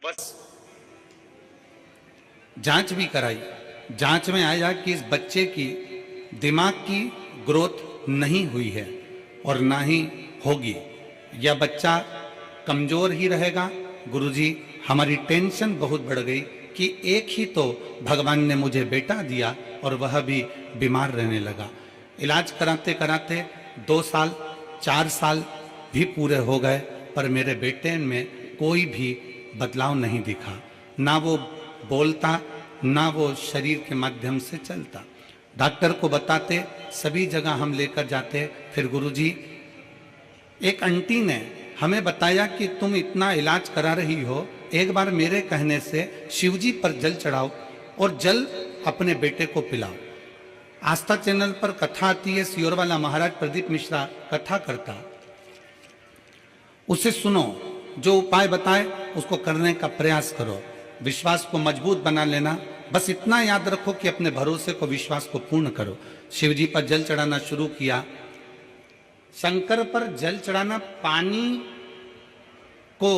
बस जांच भी कराई। जांच में आया कि इस बच्चे की दिमाग की ग्रोथ नहीं हुई है और ना ही होगी। यह बच्चा कमजोर ही रहेगा। गुरुजी, हमारी टेंशन बहुत बढ़ गई कि एक ही तो भगवान ने मुझे बेटा दिया और वह भी बीमार रहने लगा। इलाज कराते कराते 2 साल 4 साल भी पूरे हो गए, पर मेरे बेटे में कोई भी बदलाव नहीं दिखा। ना वो बोलता, ना वो शरीर के माध्यम से चलता। डॉक्टर को बताते, सभी जगह हम लेकर जाते। फिर गुरुजी, एक आंटी ने हमें बताया कि तुम इतना इलाज करा रही हो, एक बार मेरे कहने से शिवजी पर जल चढ़ाओ और जल अपने बेटे को पिलाओ। आस्था चैनल पर कथा आती है, सियोर वाला महाराज प्रदीप मिश्रा कथा करता, उसे सुनो, जो उपाय बताए उसको करने का प्रयास करो, विश्वास को मजबूत बना लेना। बस इतना याद रखो कि अपने भरोसे को, विश्वास को पूर्ण करो। शिवजी पर जल चढ़ाना शुरू किया। शंकर पर जल चढ़ाना, पानी को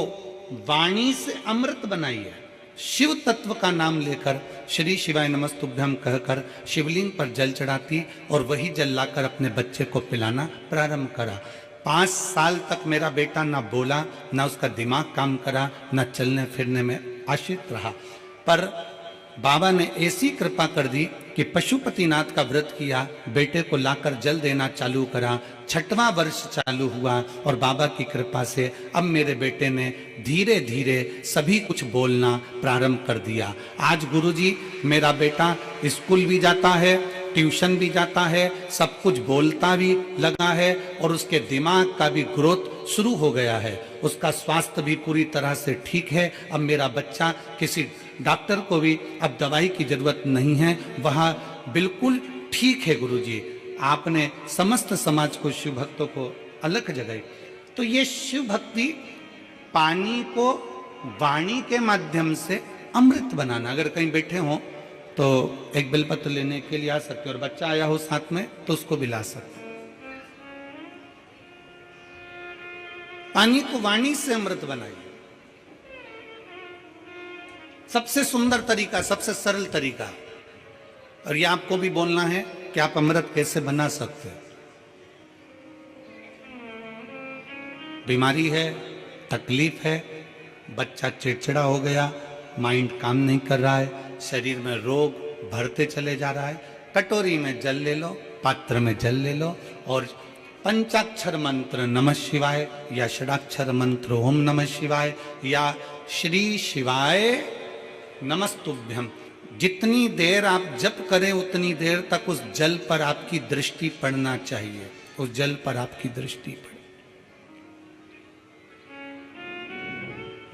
वाणी से अमृत बनाइए। शिव तत्व का नाम लेकर श्री शिवाय नमस्तुभ्यम कहकर शिवलिंग पर जल चढ़ाती और वही जल लाकर अपने बच्चे को पिलाना प्रारंभ करा। 5 साल तक मेरा बेटा ना बोला, ना उसका दिमाग काम करा, ना चलने फिरने में आश्रित रहा। पर बाबा ने ऐसी कृपा कर दी कि पशुपतिनाथ का व्रत किया, बेटे को लाकर जल देना चालू करा। 6वां वर्ष चालू हुआ और बाबा की कृपा से अब मेरे बेटे ने धीरे धीरे सभी कुछ बोलना प्रारंभ कर दिया। आज गुरुजी, मेरा बेटा स्कूल भी जाता है, ट्यूशन भी जाता है, सब कुछ बोलता भी लगा है और उसके दिमाग का भी ग्रोथ शुरू हो गया है। उसका स्वास्थ्य भी पूरी तरह से ठीक है। अब मेरा बच्चा, किसी डॉक्टर को भी अब दवाई की जरूरत नहीं है, वह बिल्कुल ठीक है। गुरुजी, आपने समस्त समाज को, शिव भक्तों को अलग जगाई। तो ये शिव भक्ति, पानी को वाणी के माध्यम से अमृत बनाना। अगर कहीं बैठे हो तो एक बेलपत्र लेने के लिए आ सकते, और बच्चा आया हो साथ में तो उसको भी ला सकते। पानी को वाणी से अमृत बनाइए। सबसे सुंदर तरीका, सबसे सरल तरीका। और ये आपको भी बोलना है कि आप अमृत कैसे बना सकते हैं। बीमारी है, तकलीफ है, बच्चा चिड़चिड़ा हो गया, माइंड काम नहीं कर रहा है, शरीर में रोग भरते चले जा रहा है, कटोरी में जल ले लो, पात्र में जल ले लो और पंचाक्षर मंत्र नमः शिवाय या षडाक्षर मंत्र ओम नमः शिवाय या श्री शिवाय नमस्तुभ्यम, जितनी देर आप जप करें उतनी देर तक उस जल पर आपकी दृष्टि पड़ना चाहिए। उस जल पर आपकी दृष्टि पड़े।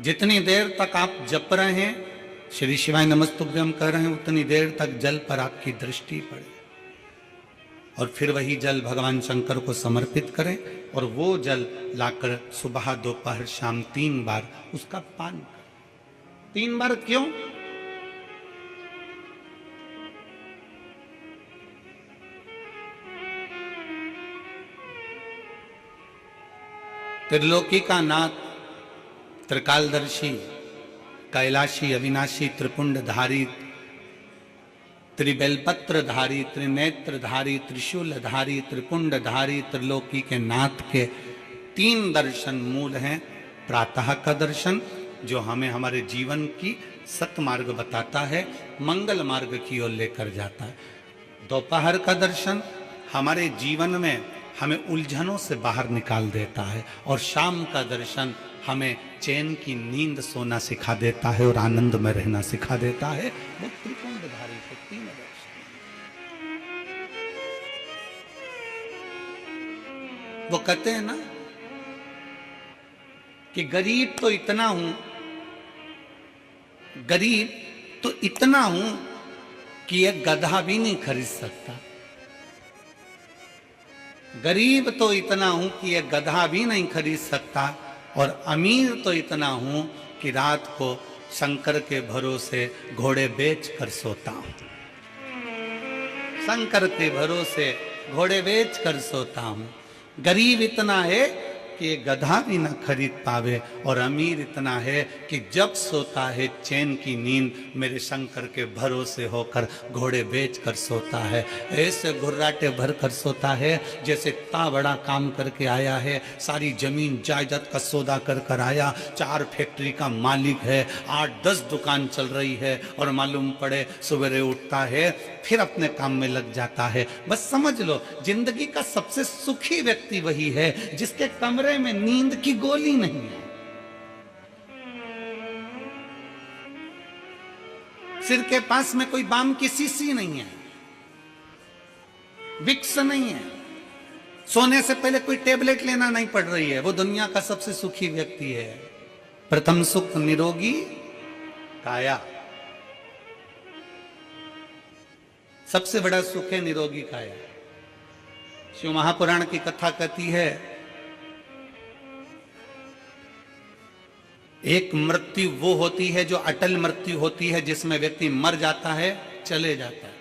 जितनी देर तक आप जप रहे हैं, श्री शिवाय नमस्तुभ्यम कह रहे हैं, उतनी देर तक जल पर आपकी दृष्टि पड़े। और फिर वही जल भगवान शंकर को समर्पित करें और वो जल लाकर सुबह, दोपहर, शाम 3 बार उसका पान करें। 3 बार क्यों? त्रिलोकी का नाथ, त्रिकालदर्शी, कैलाशी, अविनाशी, त्रिपुंडधारी, त्रिबेलपत्रधारी, त्रिनेत्रधारी, त्रिशूलधारी, त्रिपुंडधारी, त्रिलोकी के नाथ के 3 दर्शन मूल हैं। प्रातः का दर्शन, जो हमें हमारे जीवन की सतमार्ग बताता है, मंगल मार्ग की ओर लेकर जाता है। दोपहर का दर्शन हमारे जीवन में हमें उलझनों से बाहर निकाल देता है। और शाम का दर्शन हमें चैन की नींद सोना सिखा देता है और आनंद में रहना सिखा देता है। वो त्रिपुंडधारी को 3 दर्शन। वो कहते हैं ना कि गरीब तो इतना हूं, गरीब तो इतना हूं कि एक गधा भी नहीं खरीद सकता। गरीब तो इतना हूं कि एक गधा भी नहीं खरीद सकता, और अमीर तो इतना हूं कि रात को शंकर के भरोसे घोड़े बेच कर सोता हूं। शंकर के भरोसे घोड़े बेच कर सोता हूं। गरीब इतना है कि ये गधा भी ना खरीद पावे, और अमीर इतना है कि जब सोता है चैन की नींद मेरे शंकर के भरोसे होकर घोड़े बेच कर सोता है। ऐसे घुर्राटे भर कर सोता है जैसे इतना बड़ा काम करके आया है, सारी जमीन जायदाद का सौदा कर कर आया, 4 फैक्ट्री का मालिक है, 8-10 दुकान चल रही है, और मालूम पड़े सवेरे उठता है फिर अपने काम में लग जाता है। बस समझ लो जिंदगी का सबसे सुखी व्यक्ति वही है जिसके कमरे में नींद की गोली नहीं है, सिर के पास में कोई बाम की शीशी नहीं है, विक्स नहीं है, सोने से पहले कोई टेबलेट लेना नहीं पड़ रही है, वो दुनिया का सबसे सुखी व्यक्ति है। प्रथम सुख निरोगी काया, सबसे बड़ा सुख है निरोगी काया। शिव महापुराण की कथा कहती है एक मृत्यु वो होती है जो अटल मृत्यु होती है, जिसमें व्यक्ति मर जाता है चले जाता है,